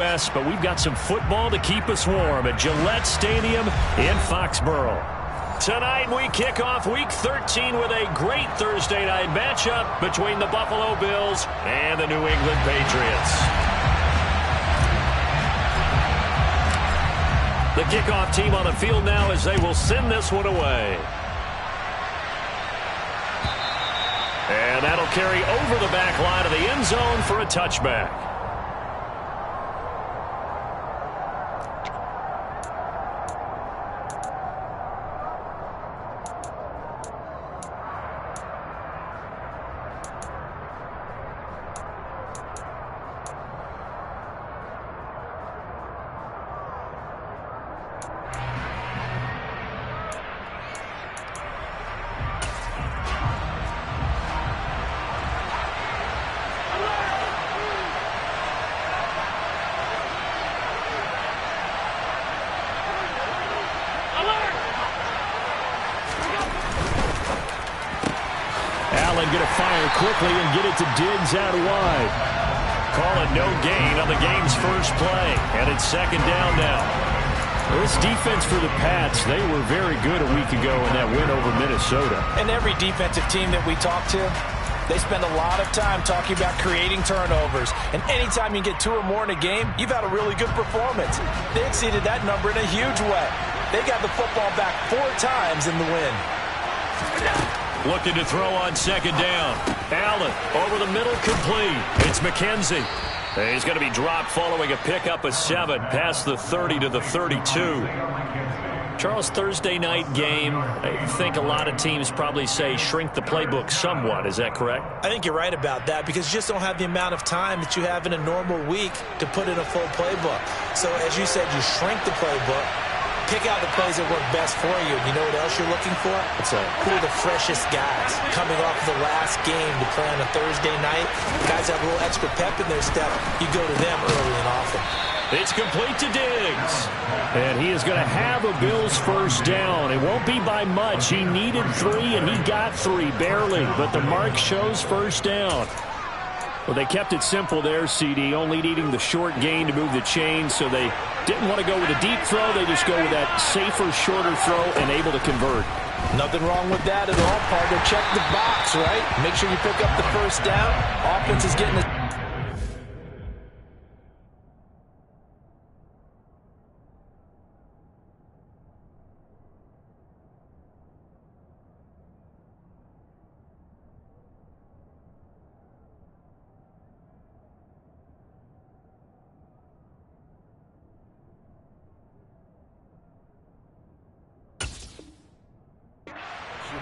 But we've got some football to keep us warm at Gillette Stadium in Foxborough. Tonight we kick off Week 13 with a great Thursday night matchup between the Buffalo Bills and the New England Patriots. The kickoff team on the field now as they will send this one away. And that'll carry over the back line of the end zone for a touchback. Going to fire quickly and get it to Diggs out wide. Call it no gain on the game's first play. And it's second down now. This defense for the Pats, they were very good a week ago in that win over Minnesota. And every defensive team that we talk to, they spend a lot of time talking about creating turnovers. And anytime you get 2 or more in a game, you've had a really good performance. They exceeded that number in a huge way. They got the football back 4 times in the win. Looking to throw on second down. Allen over the middle, complete. It's McKenzie. He's going to be dropped following a pickup of 7 past the 30 to the 32. Charles, Thursday night game, I think a lot of teams probably say shrink the playbook somewhat. Is that correct? I think you're right about that because you just don't have the amount of time that you have in a normal week to put in a full playbook. So as you said, you shrink the playbook. Pick out the plays that work best for you. And you know what else you're looking for? Who are the freshest guys coming off the last game to play on a Thursday night? Guys have a little extra pep in their step. You go to them early and often. It's complete to Diggs. And he is going to have a Bills first down. It won't be by much. He needed 3, and he got 3, barely. But the mark shows first down. Well, they kept it simple there, CD, only needing the short gain to move the chains, so they didn't want to go with a deep throw. They just go with that safer, shorter throw and able to convert. Nothing wrong with that at all, partner. Check the box, right? Make sure you pick up the first down. Offense is getting the...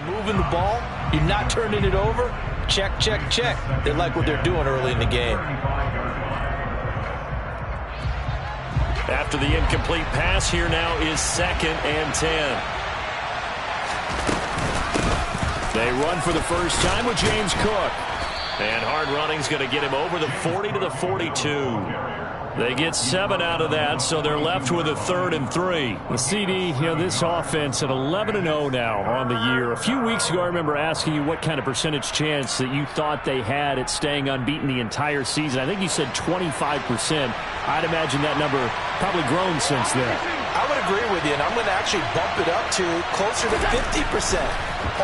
Moving the ball, you're not turning it over. Check, check, check. They like what they're doing early in the game. After the incomplete pass, here now is 2nd and 10. They run for the first time with James Cook. And hard running's going to get him over the 40 to the 42. They get 7 out of that, so they're left with a 3rd and 3. The CD, this offense at 11-0 now on the year. A few weeks ago, I remember asking you what kind of percentage chance that you thought they had at staying unbeaten the entire season. I think you said 25%. I'd imagine that number probably grown since then. I would agree with you, and I'm going to actually bump it up to closer to 50%,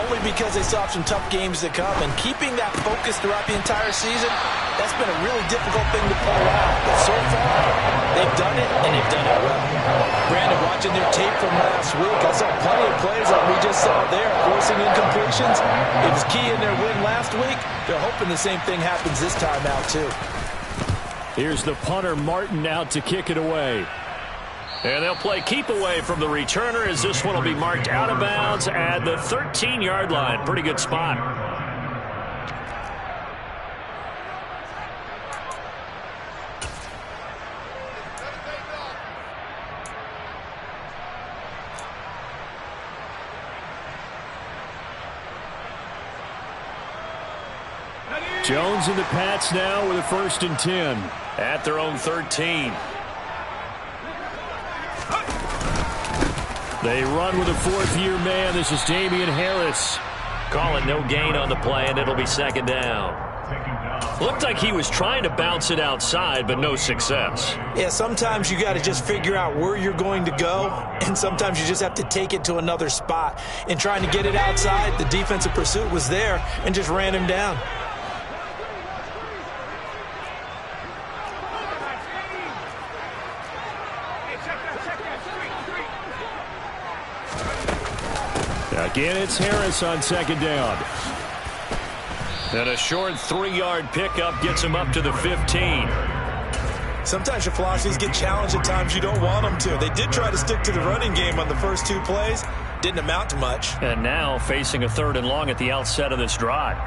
only because they still have some tough games to come. And keeping that focus throughout the entire season, that's been a really difficult thing to pull out. But so far, they've done it, and they've done it well. Brandon, watching their tape from last week, I saw plenty of plays like we just saw there, forcing incompletions. It was key in their win last week. They're hoping the same thing happens this time out, too. Here's the punter, Martin, out to kick it away. And they'll play keep away from the returner as this one will be marked out of bounds at the 13-yard line. Pretty good spot. Jones and the Pats now with a 1st and 10. At their own 13. They run with a 4th-year man. This is Damian Harris. Call it no gain on the play, and it'll be 2nd down. Looked like he was trying to bounce it outside, but no success. Yeah, sometimes you got to just figure out where you're going to go, and sometimes you just have to take it to another spot. In trying to get it outside, the defensive pursuit was there and just ran him down. Again, it's Harris on second down. And a short 3-yard pickup gets him up to the 15. Sometimes your philosophies get challenged at times you don't want them to. They did try to stick to the running game on the first 2 plays. Didn't amount to much. And now facing a 3rd and long at the outset of this drive.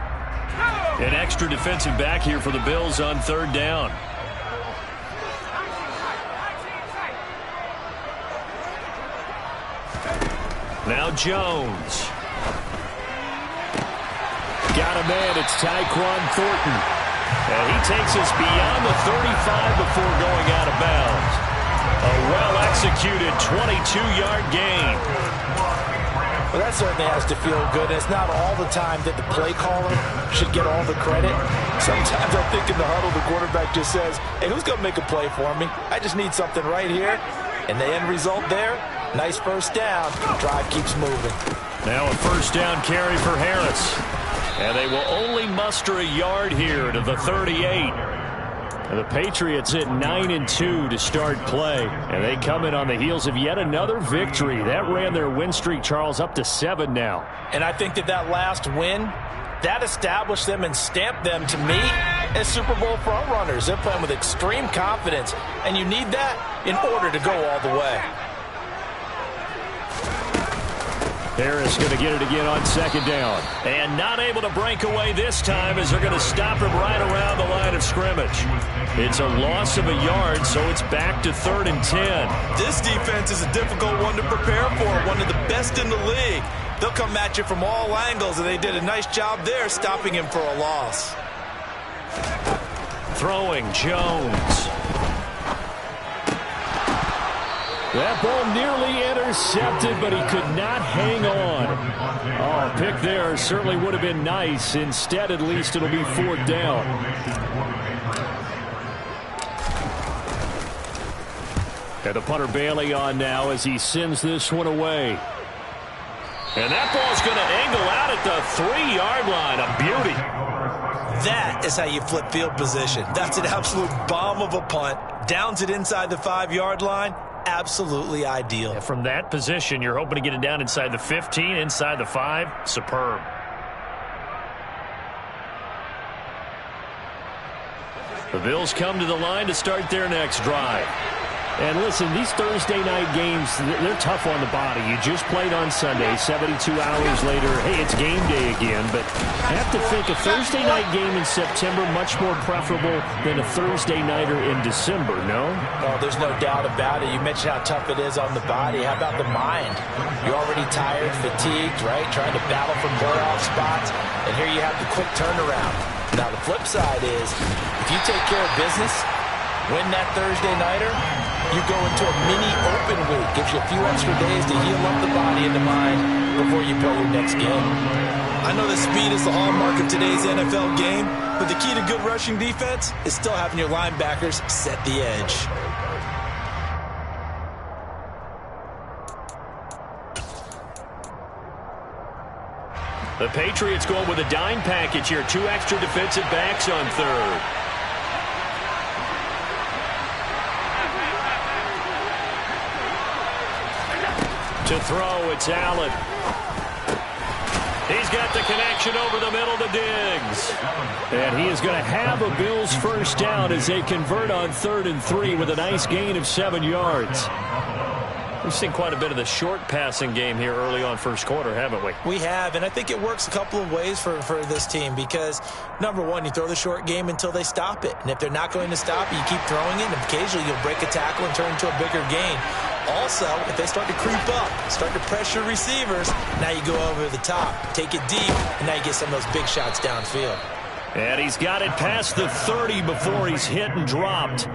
An extra defensive back here for the Bills on 3rd down. Now Jones. Got a man. It's Tyquan Thornton. And he takes us beyond the 35 before going out of bounds. A well-executed 22-yard gain. Well, that certainly has to feel good. It's not all the time that the play caller should get all the credit. Sometimes I think in the huddle, the quarterback just says, hey, who's going to make a play for me? I just need something right here. And the end result there, nice first down. Drive keeps moving. Now a first down carry for Harris. And they will only muster a yard here to the 38. And the Patriots at 9-2 to start play. And they come in on the heels of yet another victory. That ran their win streak, Charles, up to 7 now. And I think that last win, that established them and stamped them, to me, as Super Bowl frontrunners. They're playing with extreme confidence. And you need that in order to go all the way. Harris going to get it again on second down. And not able to break away this time as they're going to stop him right around the line of scrimmage. It's a loss of a yard, so it's back to 3rd and 10. This defense is a difficult one to prepare for, one of the best in the league. They'll come at you from all angles, and they did a nice job there stopping him for a loss. Throwing Jones. That ball nearly intercepted, but he could not hang on. Oh, a pick there certainly would have been nice. Instead, at least it'll be 4th down. And the punter Bailey on now as he sends this one away. And that ball's going to angle out at the 3-yard line. A beauty. That is how you flip field position. That's an absolute bomb of a punt. Downs it inside the 5-yard line. Absolutely ideal. And from that position, you're hoping to get it down inside the 15, inside the 5. Superb. The Bills come to the line to start their next drive. And listen, these Thursday night games, they're tough on the body. You just played on Sunday, 72 hours later, hey, it's game day again. But I have to think a Thursday night game in September much more preferable than a Thursday nighter in December, no? No, there's no doubt about it. You mentioned how tough it is on the body. How about the mind? You're already tired, fatigued, right? Trying to battle for playoff spots. And here you have the quick turnaround. Now, the flip side is, if you take care of business, win that Thursday nighter, you go into a mini open week. Gives you a few extra days to heal up the body and the mind before you play your next game. I know that speed is the hallmark of today's NFL game, but the key to good rushing defense is still having your linebackers set the edge. The Patriots going with a dime package here. 2 extra defensive backs on 3rd. To throw, it's Allen. He's got the connection over the middle to Diggs. And he is going to have a Bills first down as they convert on 3rd and 3 with a nice gain of 7 yards. We've seen quite a bit of the short passing game here early on first quarter, haven't we? We have, and I think it works a couple of ways for this team because, number one, you throw the short game until they stop it. And if they're not going to stop it, you keep throwing it, and occasionally you'll break a tackle and turn into a bigger gain. Also, if they start to creep up, start to pressure receivers, now you go over the top, take it deep, and now you get some of those big shots downfield. And he's got it past the 30 before he's hit and dropped.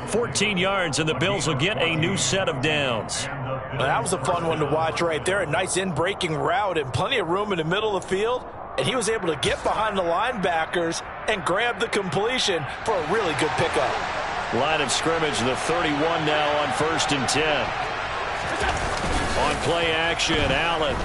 14 yards, and the Bills will get a new set of downs. Well, that was a fun one to watch right there. A nice in-breaking route and plenty of room in the middle of the field. and he was able to get behind the linebackers and grab the completion for a really good pickup. Line of scrimmage, the 31 now on 1st and 10. On play action, Allen.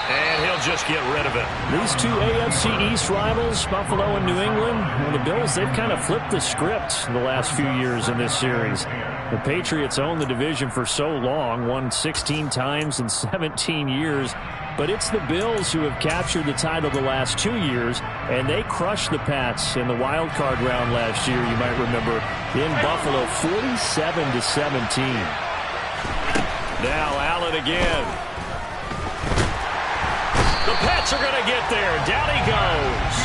And he'll just get rid of it. These two AFC East rivals, Buffalo and New England, well, the Bills, they've kind of flipped the script the last few years in this series. The Patriots owned the division for so long, won 16 times in 17 years. But it's the Bills who have captured the title the last 2 years, and they crushed the Pats in the wild card round last year, you might remember, in Buffalo, 47-17. Now Allen again. The Pats are going to get there. Down he goes.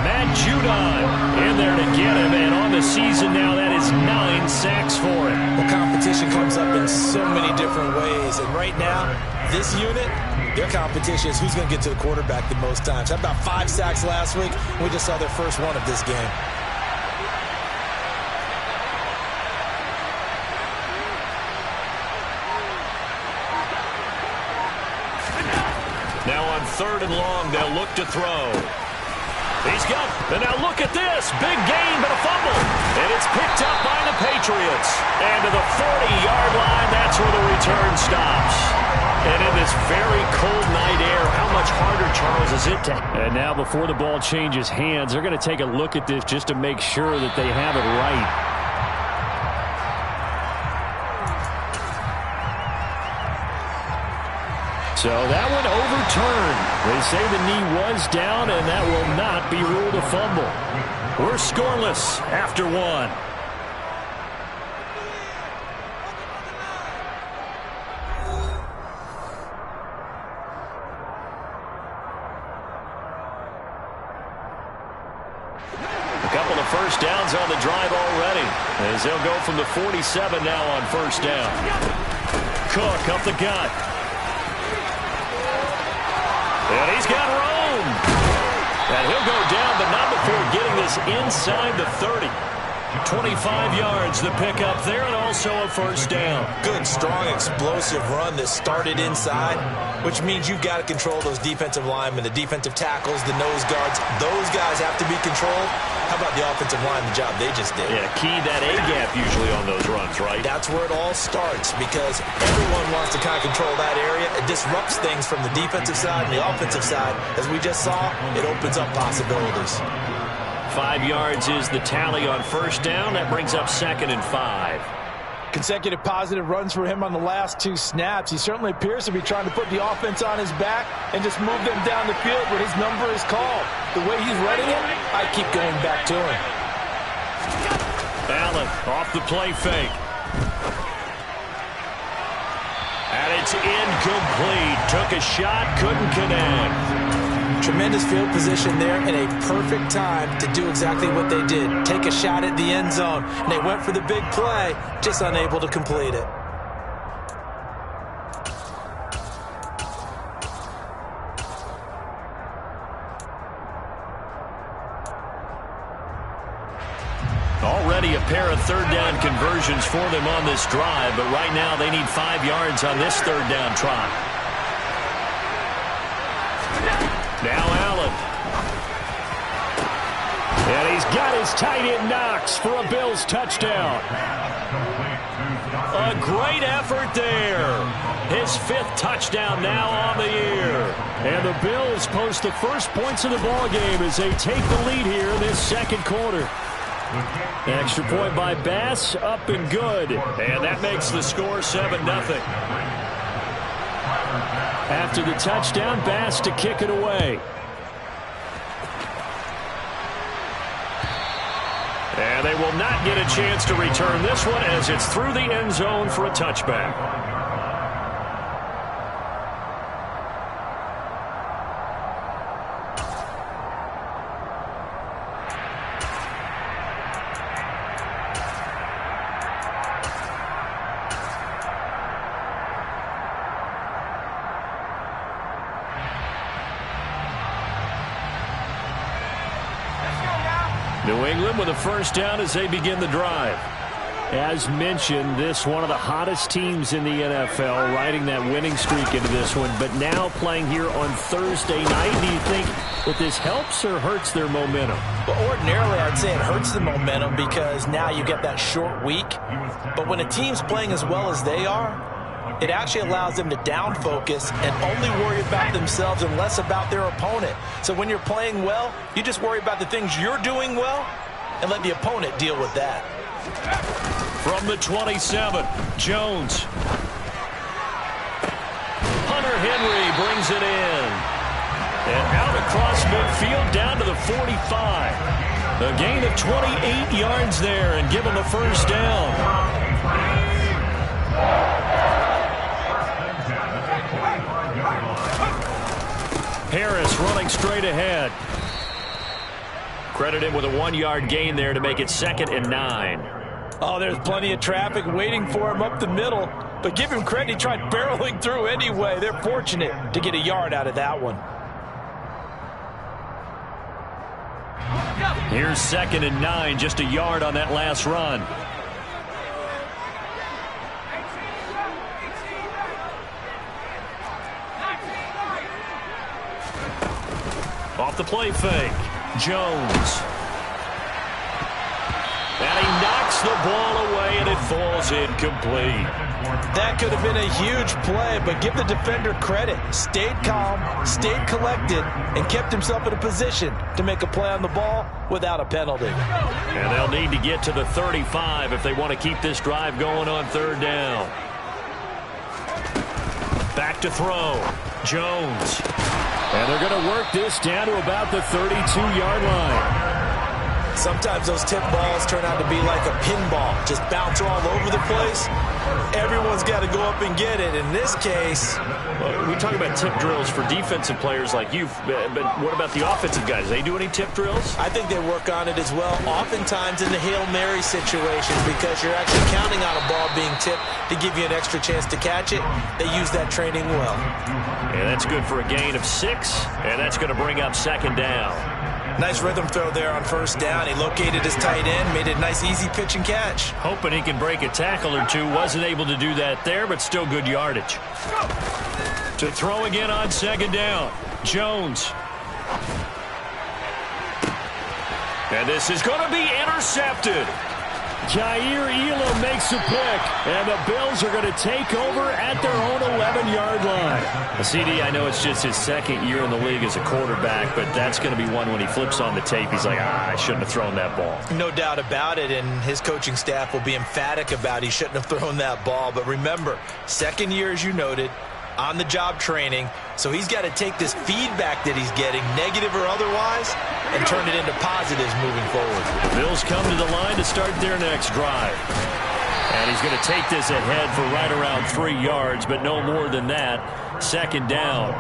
Matt Judon in there to get him, and on the season now, that is 9 sacks for him. Well, competition comes up in so many different ways, and right now, this unit, their competition is who's going to get to the quarterback the most times. Had about 5 sacks last week. We just saw their first one of this game. Now on 3rd and long, they'll look to throw. He's got, and now look at this. Big gain, but a fumble. And it's picked up by the Patriots. And to the 40-yard line, that's where the return stops. And in this very cold night air, how much harder, Charles, is it to... And now before the ball changes hands, they're going to take a look at this just to make sure that they have it right. So that one overturned. They say the knee was down, and that will not be ruled a fumble. We're scoreless after 1. A couple of first downs on the drive already, as they'll go from the 47 now on 1st down. Cook up the gut. And he's got room. And he'll go down, but not before getting this inside the 30. 25 yards, the pickup there, and also a 1st down. Good, strong, explosive run that started inside, which means you've got to control those defensive linemen, the defensive tackles, the nose guards. Those guys have to be controlled. How about the offensive line, the job they just did? Yeah, key that A-gap usually on those runs, right? That's where it all starts, because everyone wants to kind of control that area. It disrupts things from the defensive side and the offensive side. As we just saw, it opens up possibilities. 5 yards is the tally on 1st down. That brings up 2nd and 5. Consecutive positive runs for him on the last 2 snaps. He certainly appears to be trying to put the offense on his back and just move them down the field when his number is called. The way he's running it, I keep going back to him. Allen off the play fake. And it's incomplete. Took a shot, couldn't connect. Tremendous field position there and a perfect time to do exactly what they did. Take a shot at the end zone. And they went for the big play, just unable to complete it. Already a pair of 3rd down conversions for them on this drive, but right now they need 5 yards on this 3rd down try. Now Allen. And he's got his tight end Knox for a Bills touchdown. A great effort there. His 5th touchdown now on the year. And the Bills post the first points of the ball game as they take the lead here in this 2nd quarter. Extra point by Bass, up and good. And that makes the score 7-0. After the touchdown, Bass to kick it away. And they will not get a chance to return this one as it's through the end zone for a touchback. New England with a 1st down as they begin the drive. As mentioned, this one of the hottest teams in the NFL, riding that winning streak into this one, but now playing here on Thursday night. Do you think that this helps or hurts their momentum? Well, ordinarily, I'd say it hurts the momentum because now you get that short week. But when a team's playing as well as they are, it actually allows them to down focus and only worry about themselves and less about their opponent. So when you're playing well, you just worry about the things you're doing well and let the opponent deal with that. From the 27, Jones. Hunter Henry brings it in. And out across midfield down to the 45. A gain of 28 yards there and give him a first down. Harris running straight ahead. Credit him with a 1-yard gain there to make it 2nd and 9. Oh, there's plenty of traffic waiting for him up the middle. But give him credit, he tried barreling through anyway. They're fortunate to get a yard out of that one. Here's 2nd and 9, just a yard on that last run. Off the play fake, Jones. And he knocks the ball away, and it falls incomplete. That could have been a huge play, but give the defender credit. Stayed calm, stayed collected, and kept himself in a position to make a play on the ball without a penalty. And they'll need to get to the 35 if they want to keep this drive going on 3rd down. Back to throw, Jones. And they're going to work this down to about the 32-yard line. Sometimes those tip balls turn out to be like a pinball, just bounce all over the place. Everyone's got to go up and get it. In this case, we talk about tip drills for defensive players like you, but what about the offensive guys? They do any tip drills? I think they work on it as well, oftentimes in the Hail Mary situations, because you're actually counting on a ball being tipped to give you an extra chance to catch it. They use that training well. And that's good for a gain of 6, and that's going to bring up 2nd down. Nice rhythm throw there on 1st down. He located his tight end, made it a nice easy pitch and catch. Hoping he can break a tackle or two. Wasn't able to do that there, but still good yardage. To throw again on 2nd down, Jones. And this is going to be intercepted. Jair Elam makes a pick, and the Bills are going to take over at their own 11-yard line. CD, I know it's just his 2nd year in the league as a quarterback, but that's going to be one when he flips on the tape. He's like, I shouldn't have thrown that ball. No doubt about it, and his coaching staff will be emphatic about he shouldn't have thrown that ball. But remember, 2nd year, as you noted, on-the-job training, so he's got to take this feedback that he's getting, negative or otherwise, and turn it into positives moving forward. The Bills come to the line to start their next drive. And he's going to take this ahead for right around 3 yards, but no more than that. 2nd down.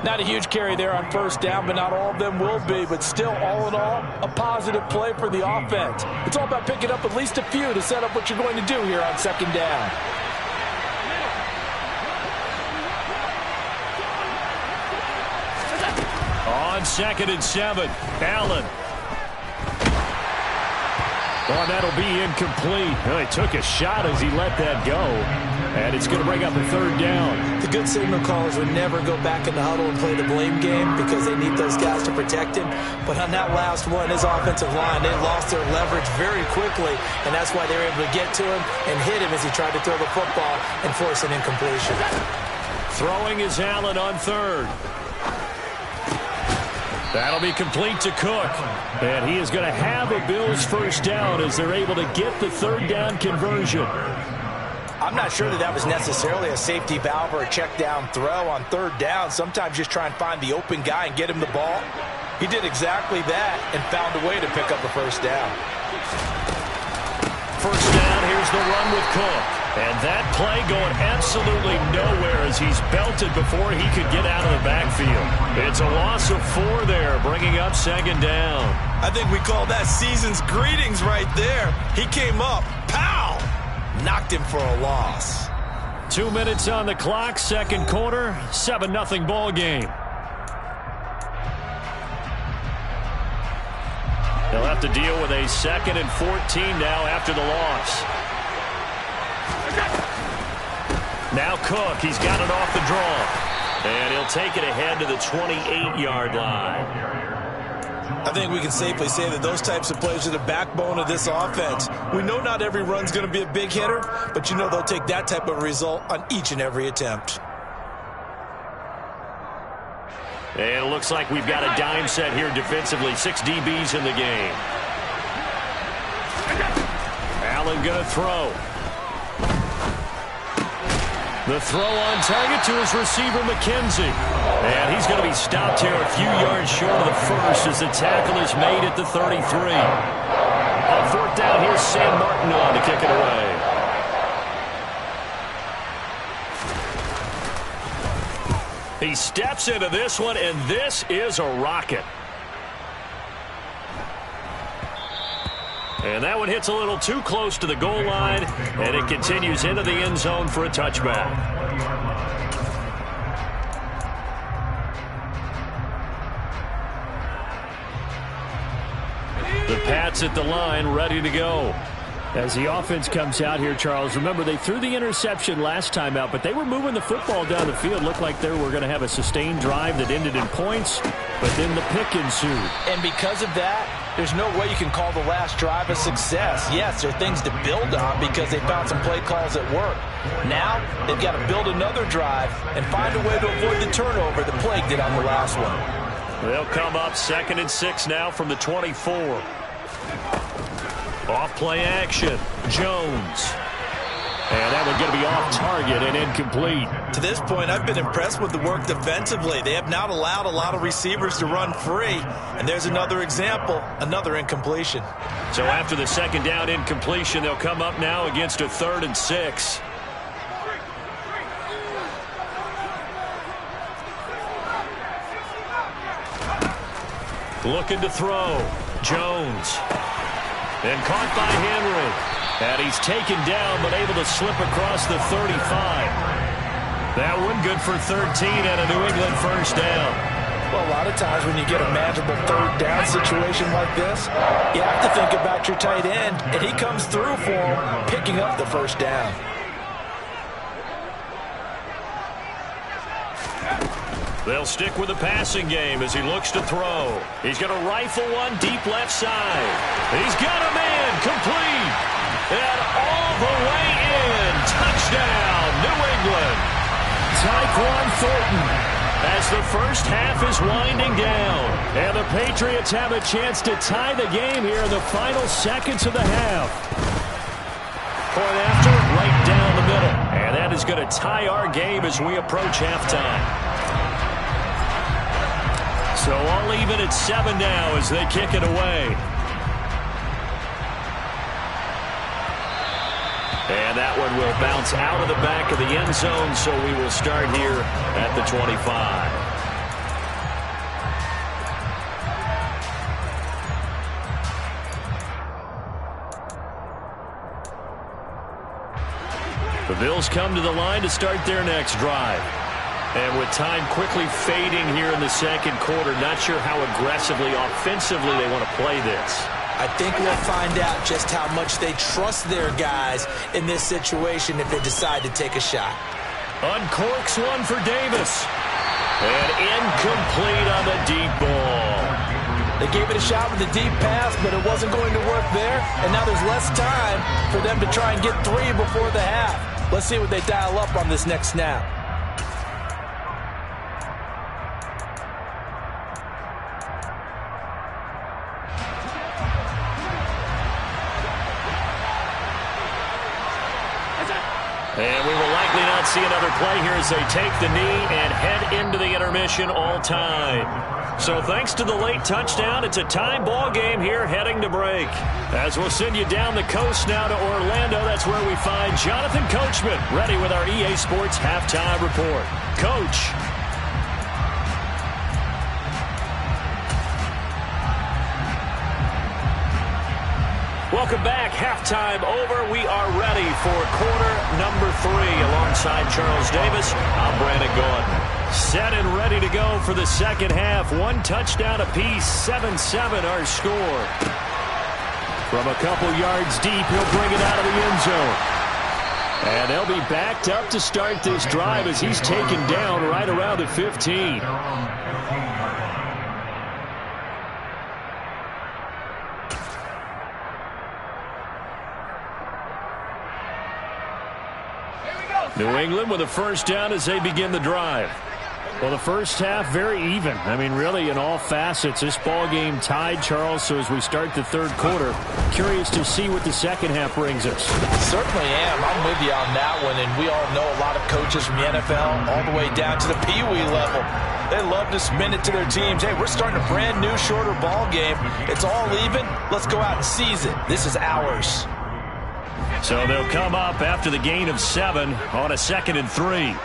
Not a huge carry there on 1st down, but not all of them will be. But still, all in all, a positive play for the offense. It's all about picking up at least a few to set up what you're going to do here on 2nd down. On 2nd and 7, Allen. Oh, that'll be incomplete. Well, he took a shot as he let that go. And it's going to bring up a 3rd down. The good signal callers would never go back in the huddle and play the blame game because they need those guys to protect him. But on that last one, his offensive line, they lost their leverage very quickly, and that's why they were able to get to him and hit him as he tried to throw the football and force an incompletion. Throwing is Allen on 3rd. That'll be complete to Cook. And he is going to have a Bills first down as they're able to get the 3rd down conversion. I'm not sure that was necessarily a safety valve or a check down throw on 3rd down. Sometimes just try and find the open guy and get him the ball. He did exactly that and found a way to pick up a 1st down. 1st down, here's the run with Cook. And that play going absolutely nowhere as he's belted before he could get out of the backfield. It's a loss of 4 there, bringing up 2nd down. I think we call that season's greetings right there. He came up, pow! Knocked him for a loss. 2 minutes on the clock, 2nd quarter, 7-0 ball game. They'll have to deal with a 2nd and 14 now after the loss. Now Cook, he's got it off the draw. And he'll take it ahead to the 28-yard line. I think we can safely say that those types of plays are the backbone of this offense. We know not every run's going to be a big hitter, but you know they'll take that type of result on each and every attempt. And it looks like we've got a dime set here defensively. 6 DBs in the game. Allen going to throw. The throw on target to his receiver, McKenzie. And he's going to be stopped here a few yards short of the first as the tackle is made at the 33. On 4th down, here's Sam Martin on to kick it away. He steps into this one, and this is a rocket. And that one hits a little too close to the goal line, and it continues into the end zone for a touchback. The Pats at the line, ready to go. As the offense comes out here, Charles, remember they threw the interception last time out, but they were moving the football down the field. Looked like they were going to have a sustained drive that ended in points, but then the pick ensued. And because of that, there's no way you can call the last drive a success. Yes, there are things to build on because they found some play calls that work. Now, they've got to build another drive and find a way to avoid the turnover that plagued it on the last one. They'll come up 2nd and 6 now from the 24. Off play action, Jones. And that one going to be off target and incomplete. To this point, I've been impressed with the work defensively. They have not allowed a lot of receivers to run free. And there's another example, another incompletion. So after the 2nd down incompletion, they'll come up now against a 3rd and 6. Looking to throw, Jones. And caught by Henry. And he's taken down, but able to slip across the 35. That one good for 13 and a New England first down. Well, a lot of times when you get a manageable 3rd down situation like this, you have to think about your tight end, and he comes through for him, picking up the first down. They'll stick with the passing game as he looks to throw. He's going to rifle one deep left side. He's got a man complete. And all the way in. Touchdown, New England. Tyquan Thornton as the first half is winding down. And the Patriots have a chance to tie the game here in the final seconds of the half. Point after, right down the middle. And that is going to tie our game as we approach halftime. So all even at 7 now as they kick it away. And that one will bounce out of the back of the end zone, so we will start here at the 25. The Bills come to the line to start their next drive. And with time quickly fading here in the 2nd quarter, not sure how aggressively, offensively they want to play this. I think we'll find out just how much they trust their guys in this situation if they decide to take a shot. Uncorks one for Davis. And incomplete on the deep ball. They gave it a shot with the deep pass, but it wasn't going to work there. And now there's less time for them to try and get 3 before the half. Let's see what they dial up on this next snap. And we will likely not see another play here as they take the knee and head into the intermission all time. So thanks to the late touchdown, it's a tie ball game here heading to break. As we'll send you down the coast now to Orlando, that's where we find Jonathan Coachman ready with our EA Sports Halftime Report. Coach. Welcome back. Halftime over. We are ready for quarter number 3. Alongside Charles Davis, I'm Brandon Gaudin. Set and ready to go for the second half. One touchdown apiece, 7-7 our score. From a couple yards deep, he'll bring it out of the end zone. And they'll be backed up to start this drive as he's taken down right around the 15. New England with a first down as they begin the drive. Well, the first half, very even. I mean, really, in all facets, this ball game tied, Charles. So as we start the third quarter, curious to see what the second half brings us. Certainly am. I'm with you on that one. And we all know a lot of coaches from the NFL all the way down to the Pee-wee level. They love to spin it to their teams. Hey, we're starting a brand new, shorter ball game. It's all even. Let's go out and seize it. This is ours. So they'll come up after the gain of 7 on a 2nd and 3.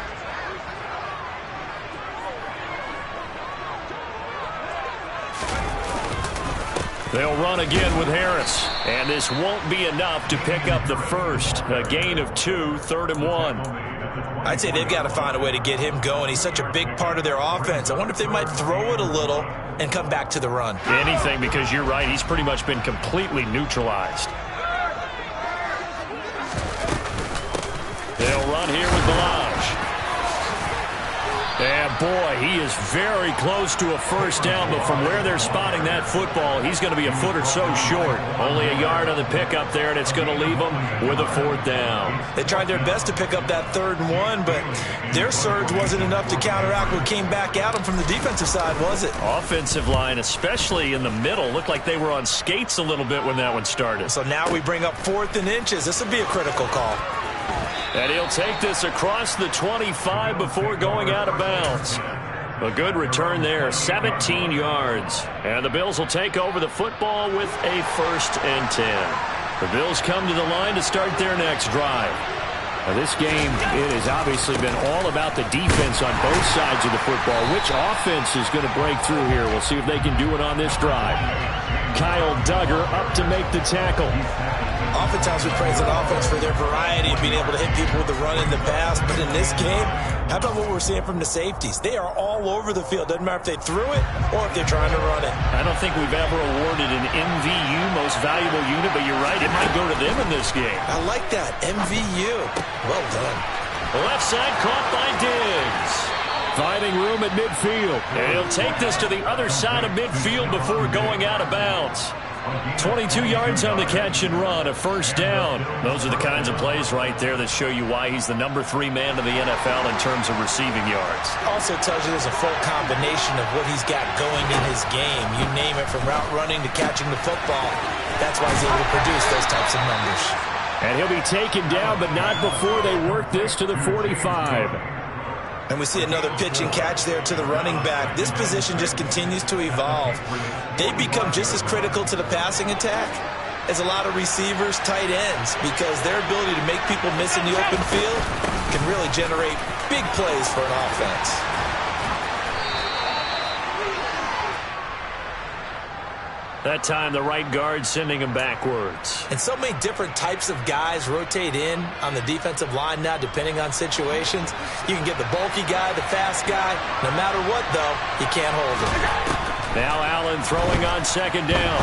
They'll run again with Harris. And this won't be enough to pick up the first. A gain of 2, 3rd and 1. I'd say they've got to find a way to get him going. He's such a big part of their offense. I wonder if they might throw it a little and come back to the run. Anything, because you're right. He's pretty much been completely neutralized. They'll run here with Balaj. And boy, he is very close to a first down, but from where they're spotting that football, he's going to be a foot or so short. Only a yard on the pickup there, and it's going to leave them with a 4th down. They tried their best to pick up that 3rd and 1, but their surge wasn't enough to counteract what came back at them from the defensive side, was it? Offensive line, especially in the middle, looked like they were on skates a little bit when that one started. So now we bring up 4th and inches. This would be a critical call. And he'll take this across the 25 before going out of bounds. A good return there, 17 yards. And the Bills will take over the football with a 1st and 10. The Bills come to the line to start their next drive. Now this game, it has obviously been all about the defense on both sides of the football. Which offense is going to break through here? We'll see if they can do it on this drive. Kyle Duggar up to make the tackle. Oftentimes we praise an offense for their variety of being able to hit people with the run in the pass. But in this game, how about what we're seeing from the safeties? They are all over the field. Doesn't matter if they threw it or if they're trying to run it. I don't think we've ever awarded an MVU, most valuable unit, but you're right, it might go to them in this game. I like that, MVU. Well done. Left side caught by Diggs. Finding room at midfield. And he'll take this to the other side of midfield before going out of bounds. 22 yards on the catch and run, a 1st down. Those are the kinds of plays right there that show you why he's the number 3 man in the NFL in terms of receiving yards. Also tells you there's a full combination of what he's got going in his game. You name it, from route running to catching the football. That's why he's able to produce those types of numbers. And he'll be taken down, but not before they work this to the 45. And we see another pitch and catch there to the running back. This position just continues to evolve. They become just as critical to the passing attack as a lot of receivers, tight ends, because their ability to make people miss in the open field can really generate big plays for an offense. That time, the right guard sending him backwards. And so many different types of guys rotate in on the defensive line now, depending on situations. You can get the bulky guy, the fast guy. No matter what, though, you can't hold him. Now Allen throwing on 2nd down.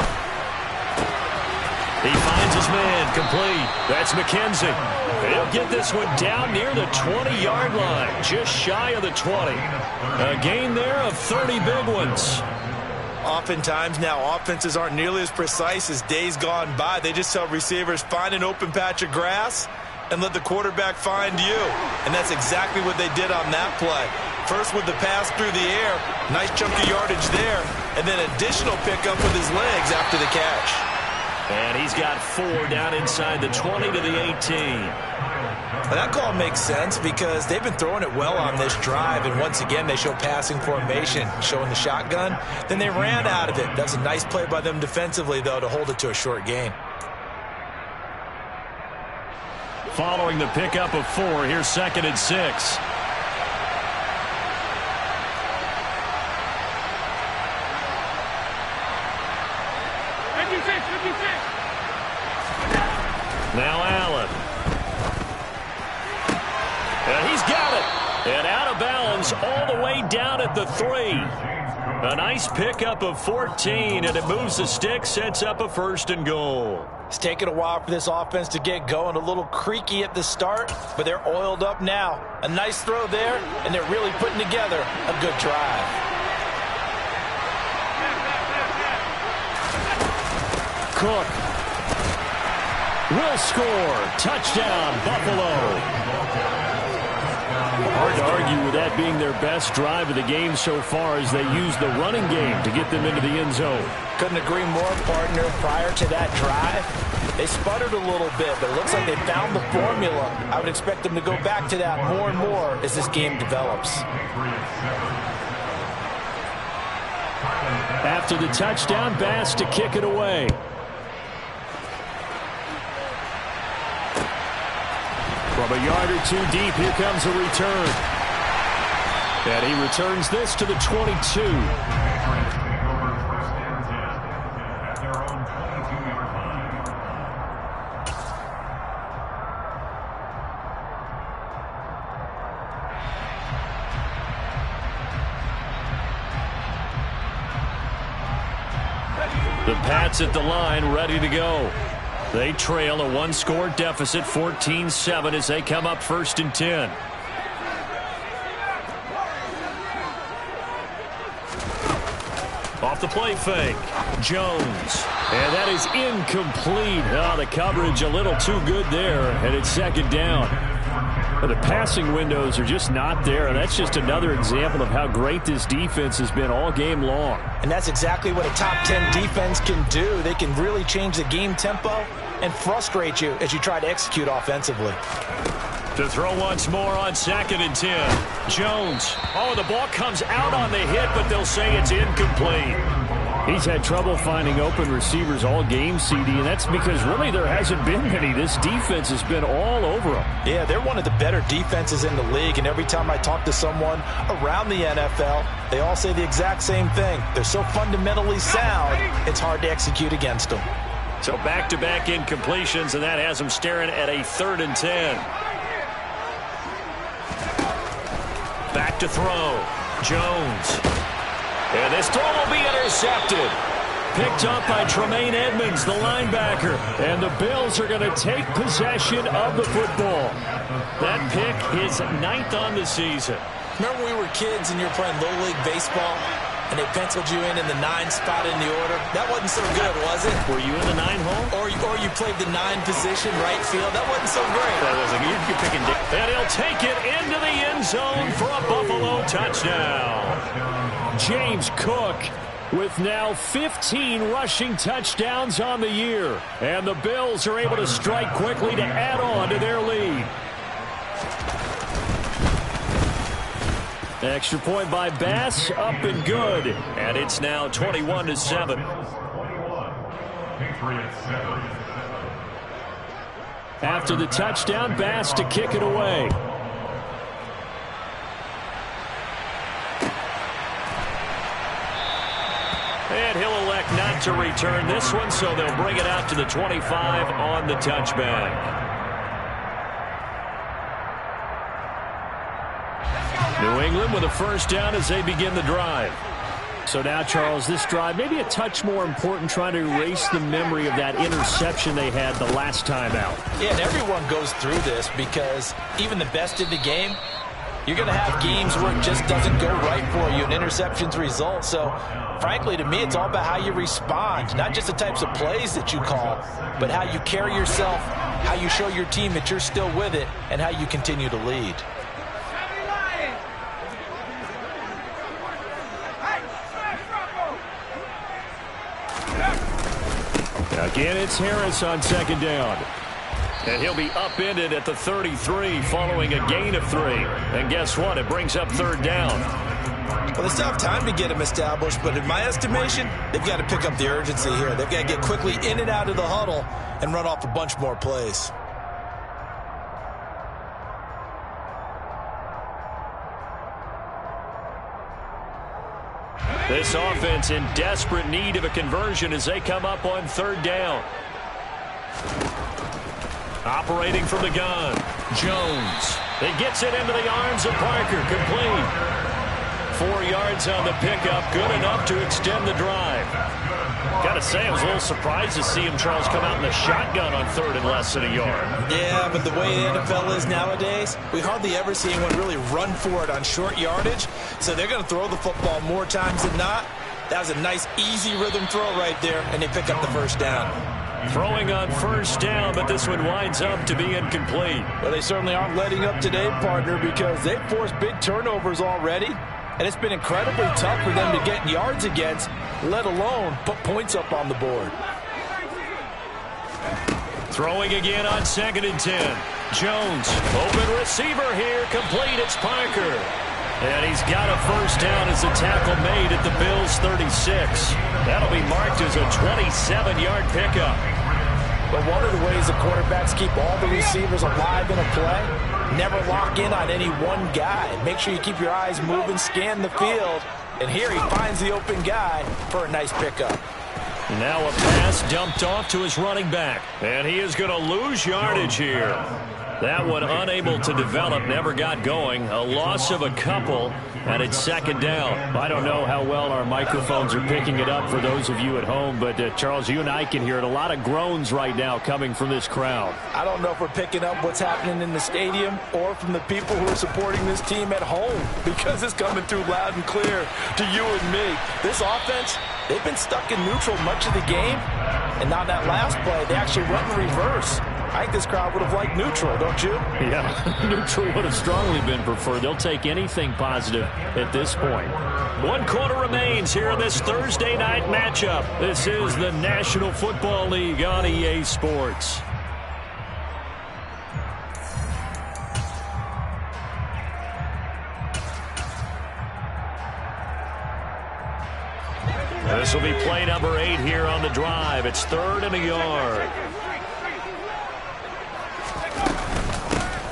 He finds his man, complete. That's McKenzie. He'll get this one down near the 20-yard line, just shy of the 20. A gain there of 30 big ones. Oftentimes now, offenses aren't nearly as precise as days gone by. They just tell receivers, find an open patch of grass and let the quarterback find you. And that's exactly what they did on that play. First with the pass through the air, nice chunk of yardage there, and then additional pickup with his legs after the catch. And he's got 4 down inside the 20 to the 18. And that call makes sense because they've been throwing it well on this drive, and once again they show passing formation, showing the shotgun. Then they ran out of it. That's a nice play by them defensively, though, to hold it to a short gain. Following the pickup of 4, here's 2nd and 6. Now Allen. And he's got it. And out of bounds all the way down at the 3. A nice pickup of 14, and it moves the stick, sets up a 1st and goal. It's taken a while for this offense to get going. A little creaky at the start, but they're oiled up now. A nice throw there, and they're really putting together a good drive. Cook will score. Touchdown, Buffalo. Hard to argue with that being their best drive of the game so far as they use the running game to get them into the end zone. Couldn't agree more, partner. Prior to that drive, they sputtered a little bit, but it looks like they found the formula. I would expect them to go back to that more and more as this game develops. After the touchdown, Bass to kick it away. From a yard or two deep, here comes a return. And he returns this to the 22. The Pats at the line, ready to go. They trail a one-score deficit, 14-7, as they come up 1st and 10. Off the play fake, Jones. And that is incomplete. Oh, the coverage a little too good there, and it's 2nd down. But the passing windows are just not there. That's just another example of how great this defense has been all game long. And that's exactly what a top 10 defense can do. They can really change the game tempo and frustrate you as you try to execute offensively. To throw once more on 2nd and 10. Jones. Oh, the ball comes out on the hit, but they'll say it's incomplete. He's had trouble finding open receivers all game, CD, and that's because really there hasn't been many. This defense has been all over them. Yeah, they're one of the better defenses in the league, and every time I talk to someone around the NFL, they all say the exact same thing. They're so fundamentally sound, it's hard to execute against them. So back-to-back incompletions, and that has them staring at a 3rd and 10. Back to throw. Jones. And this throw will be intercepted. Picked up by Tremaine Edmonds, the linebacker. And the Bills are going to take possession of the football. That pick is 9th on the season. Remember when we were kids and you were playing Little League Baseball and they penciled you in the 9 spot in the order? That wasn't so good, was it? Were you in the 9 hole? Or you played the 9 position, right field? That wasn't so great. That was like you're picking Dick. And he'll take it into the end zone for a Buffalo touchdown. James Cook with now 15 rushing touchdowns on the year. And the Bills are able to strike quickly to add on to their lead. Extra point by Bass, up and good. And it's now 21-7. After the touchdown, Bass to kick it away. And he'll elect not to return this one, so they'll bring it out to the 25 on the touchback. New England with a 1st down as they begin the drive. So now, Charles, this drive maybe a touch more important, trying to erase the memory of that interception they had the last time out. Yeah, and everyone goes through this because even the best in the game, you're going to have games where it just doesn't go right for you and interceptions result. So, frankly, to me, it's all about how you respond, not just the types of plays that you call, but how you carry yourself, how you show your team that you're still with it, and how you continue to lead. Again, it's Harris on 2nd down. And he'll be upended at the 33 following a gain of 3. And guess what? It brings up 3rd down. Well, they still have time to get him established, but in my estimation, they've got to pick up the urgency here. They've got to get quickly in and out of the huddle and run off a bunch more plays. This offense in desperate need of a conversion as they come up on 3rd down. Operating from the gun, Jones. He gets it into the arms of Parker, complete. 4 yards on the pickup, good enough to extend the drive. Got to say, I was a little surprised to see him, Charles, come out in the shotgun on 3rd and less than a yard. Yeah, but the way the NFL is nowadays, we hardly ever see anyone really run for it on short yardage. So they're going to throw the football more times than not. That was a nice, easy rhythm throw right there, and they pick up the first down. Throwing on 1st down, but this one winds up to be incomplete. Well, they certainly aren't letting up today, partner, because they've forced big turnovers already. And it's been incredibly tough for them to get yards against, let alone put points up on the board. Throwing again on 2nd and 10. Jones, open receiver here, complete, it's Parker. And he's got a first down as a tackle made at the Bills' 36. That'll be marked as a 27-yard pickup. But one of the ways the quarterbacks keep all the receivers alive in a play, never lock in on any one guy. Make sure you keep your eyes moving, scan the field. And here he finds the open guy for a nice pickup. Now a pass dumped off to his running back. And he is going to lose yardage here. That one unable to develop, never got going. A loss of a couple, and it's 2nd down. I don't know how well our microphones are picking it up for those of you at home, but Charles, you and I can hear it. A lot of groans right now coming from this crowd. I don't know if we're picking up what's happening in the stadium or from the people who are supporting this team at home, because it's coming through loud and clear to you and me. This offense, they've been stuck in neutral much of the game, and now that last play, they actually went in reverse. I think this crowd would have liked neutral, don't you? Yeah, neutral would have strongly been preferred. They'll take anything positive at this point. 1 quarter remains here in this Thursday night matchup. This is the National Football League on EA Sports. This will be play number 8 here on the drive. It's 3rd and a yard.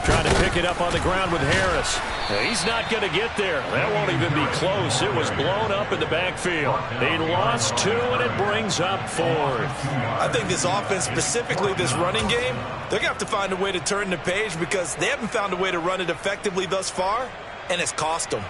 Trying to pick it up on the ground with Harris. He's not going to get there. That won't even be close. It was blown up in the backfield. He lost 2, and it brings up 4th. I think this offense, specifically this running game, they're going to have to find a way to turn the page because they haven't found a way to run it effectively thus far, and it's cost them.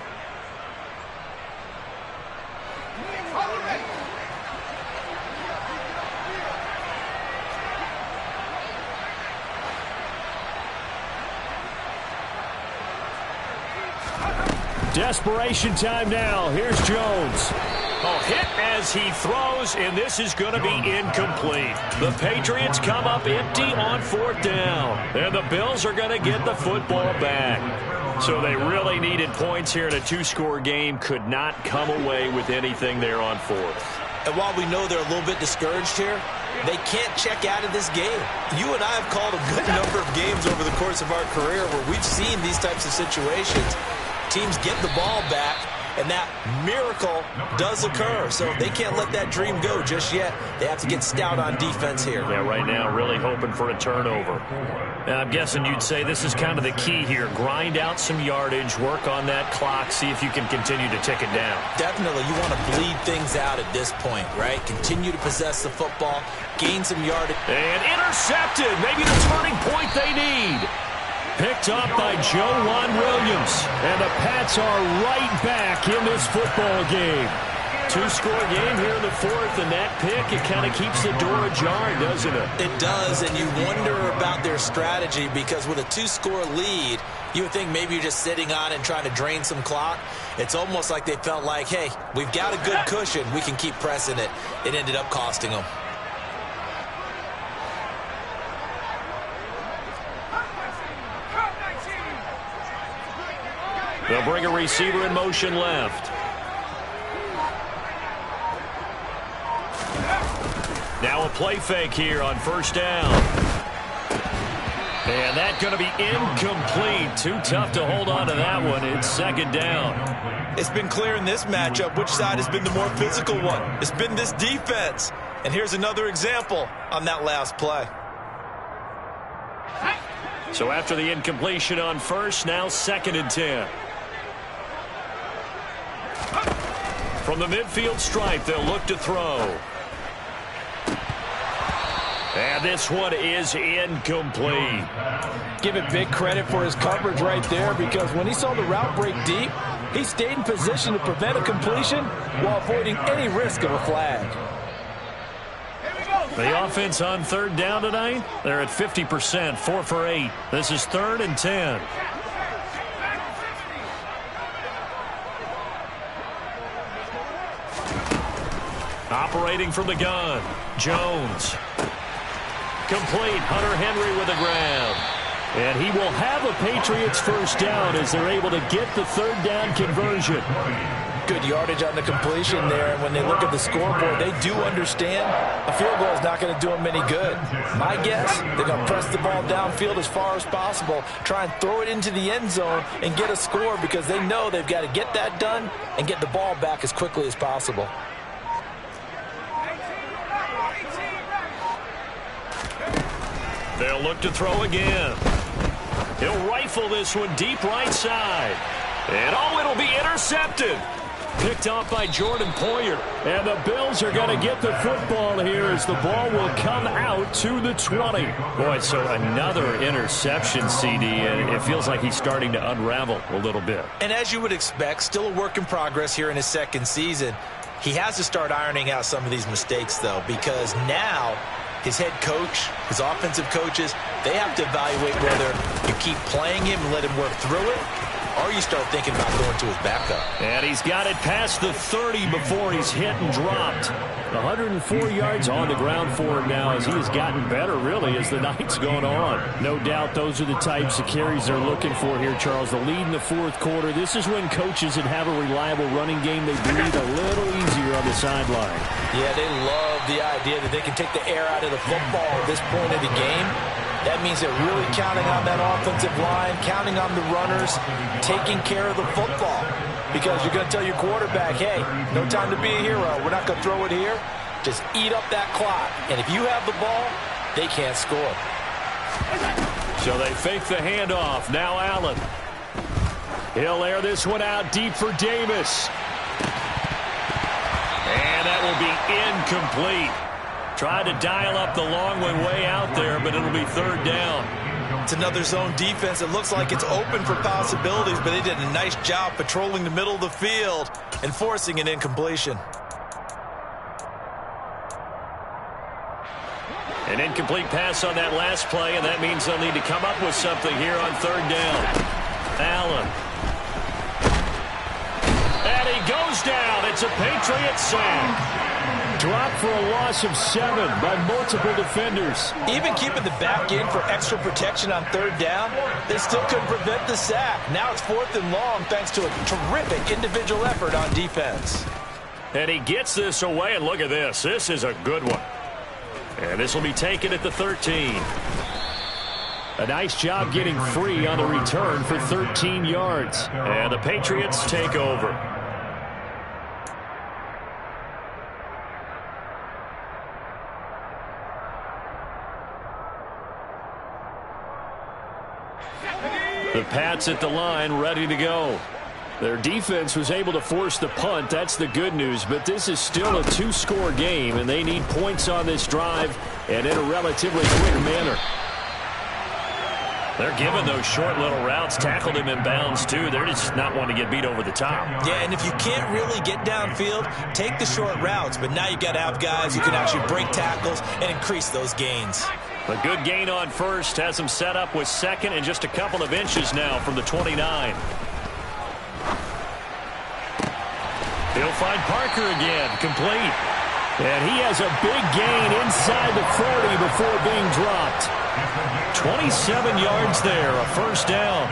Desperation time now. Here's Jones. Hit as he throws, and this is going to be incomplete. The Patriots come up empty on 4th down, and the Bills are going to get the football back. So they really needed points here in a 2-score game. Could not come away with anything there on 4th. And while we know they're a little bit discouraged here, they can't check out of this game. You and I have called a good number of games over the course of our career where we've seen these types of situations. Teams get the ball back, and that miracle does occur. So they can't let that dream go just yet. They have to get stout on defense here. Yeah, right now really hoping for a turnover. I'm guessing you'd say this is kind of the key here. Grind out some yardage, work on that clock, see if you can continue to tick it down. Definitely, you want to bleed things out at this point, right? Continue to possess the football, gain some yardage. And intercepted, maybe the turning point they need. Picked up by Joe Williams. And the Pats are right back in this football game. 2-score game here in the 4th, and that pick, it kind of keeps the door ajar, doesn't it? It does, and you wonder about their strategy because with a 2-score lead, you would think maybe you're just sitting on and trying to drain some clock. It's almost like they felt like, hey, we've got a good cushion. We can keep pressing it. It ended up costing them. They'll bring a receiver in motion left. Now a play fake here on 1st down. And that's going to be incomplete. Too tough to hold on to that one. It's 2nd down. It's been clear in this matchup which side has been the more physical one. It's been this defense. And here's another example on that last play. So after the incompletion on 1st, now 2nd and 10. From the midfield stripe, they'll look to throw. And this one is incomplete. Give it big credit for his coverage right there because when he saw the route break deep, He stayed in position to prevent a completion while avoiding any risk of a flag. The offense on third down tonight, they're at 50%, 4 for 8. This is 3rd and 10. Operating from the gun, Jones. Complete, Hunter Henry with a grab. And he will have a Patriots first down as they're able to get the third down conversion. Good yardage on the completion there. And when they look at the scoreboard, they do understand a field goal is not going to do them any good. My guess, they're going to press the ball downfield as far as possible, try and throw it into the end zone and get a score because they know they've got to get that done and get the ball back as quickly as possible. They'll look to throw again. He'll rifle this one deep right side. And it'll be intercepted. Picked off by Jordan Poyer. And the Bills are going to get the football here as the ball will come out to the 20. Boy, so another interception, CD, and it feels like he's starting to unravel a little bit. And as you would expect, still a work in progress here in his second season. He has to start ironing out some of these mistakes, though, because now his head coach, his offensive coaches, they have to evaluate whether you keep playing him and let him work through it, or you start thinking about going to his backup. And he's got it past the 30 before he's hit and dropped. 104 yards on the ground for him now as he has gotten better, really, as the night's gone on. No doubt those are the types of carries they're looking for here, Charles. The lead in the fourth quarter. This is when coaches that have a reliable running game, they breathe a little easier on the sideline. Yeah, they love the idea that they can take the air out of the football at this point of the game. That means they're really counting on that offensive line, counting on the runners, taking care of the football. Because you're going to tell your quarterback, hey, no time to be a hero. We're not going to throw it here. Just eat up that clock. And if you have the ball, they can't score. So they fake the handoff. Now Allen. He'll air this one out deep for Davis. And that will be incomplete. Tried to dial up the long one way out there, but it'll be third down. It's another zone defense. It looks like it's open for possibilities, but they did a nice job patrolling the middle of the field and forcing an incompletion. An incomplete pass on that last play, and that means they'll need to come up with something here on third down. Allen. And he goes down. It's a Patriot sack. Dropped for a loss of 7 by multiple defenders. Even keeping the back in for extra protection on third down, they still couldn't prevent the sack. Now it's 4th and long thanks to a terrific individual effort on defense. And he gets this away, and look at this. This is a good one. And this will be taken at the 13. A nice job getting free on the return for 13 yards. And the Patriots take over. The Pats at the line, ready to go. Their defense was able to force the punt. That's the good news. But this is still a 2-score game, and they need points on this drive and in a relatively quick manner. They're giving those short little routes. Tackled him in bounds, too. They're just not wanting to get beat over the top. Yeah, and if you can't really get downfield, take the short routes. But now you've got to have guys who can actually break tackles and increase those gains. A good gain on first has him set up with second and just a couple of inches now from the 29. He'll find Parker again, complete. And he has a big gain inside the 40 before being dropped. 27 yards there, a first down.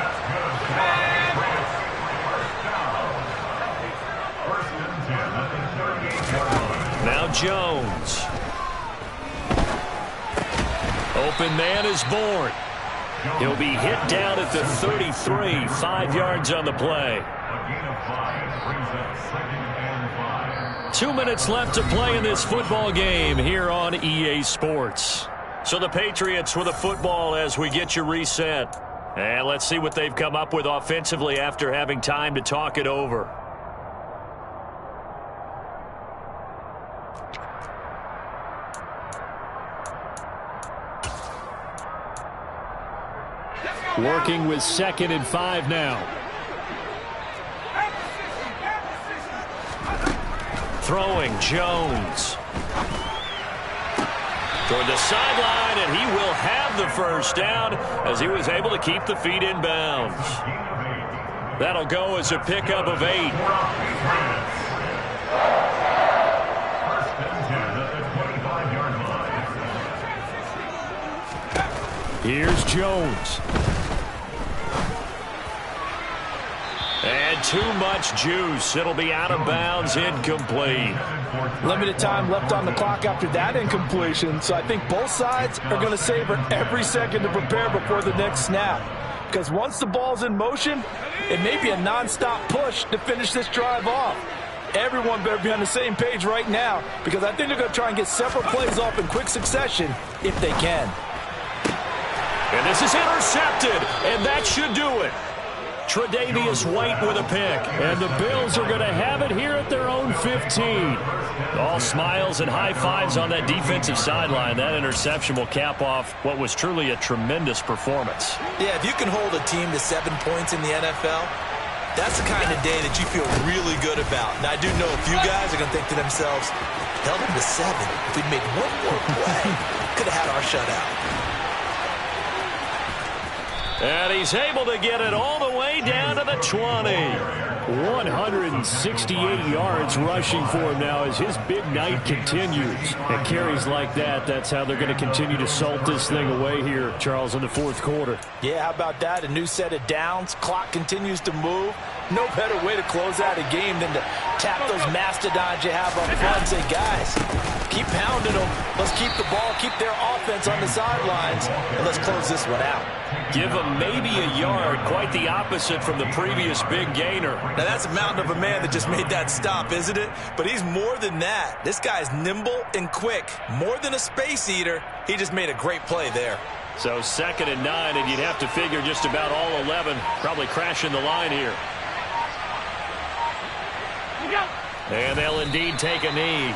Now Jones. Open man is born. He'll be hit down at the 33, 5 yards on the play. 2 minutes left to play in this football game here on EA Sports. So the Patriots with a football as we get you reset. And let's see what they've come up with offensively after having time to talk it over. Working with 2nd and 5 now. Throwing Jones. Toward the sideline, and he will have the first down as he was able to keep the feet in bounds. That'll go as a pickup of 8. Here's Jones. And too much juice. It'll be out of bounds, incomplete. Limited time left on the clock after that incompletion, so I think both sides are going to savor every second to prepare before the next snap. Because once the ball's in motion, it may be a nonstop push to finish this drive off. Everyone better be on the same page right now, because I think they're going to try and get several plays off in quick succession if they can. And this is intercepted, and that should do it. Tre'Davious White with a pick, and the Bills are going to have it here at their own 15. All smiles and high fives on that defensive sideline. That interception will cap off what was truly a tremendous performance. Yeah, if you can hold a team to 7 points in the NFL, that's the kind of day that you feel really good about. Now, I do know a few guys are going to think to themselves, held them to 7. If we'd made one more play, could have had our shutout. And he's able to get it all the way down to the 20. 168 yards rushing for him now as his big night continues. And carries like that, that's how they're going to continue to salt this thing away here, Charles, in the fourth quarter. Yeah, how about that? A new set of downs. Clock continues to move. No better way to close out a game than to tap those mastodons you have up front and say, guys, keep pounding them. Let's keep the ball, keep their offense on the sidelines, and let's close this one out. Give them maybe a yard, quite the opposite from the previous big gainer. Now, that's a mountain of a man that just made that stop, isn't it? But he's more than that. This guy's nimble and quick. More than a space eater. He just made a great play there. So 2nd and 9, and you'd have to figure just about all 11 probably crashing the line here. And they'll indeed take a knee.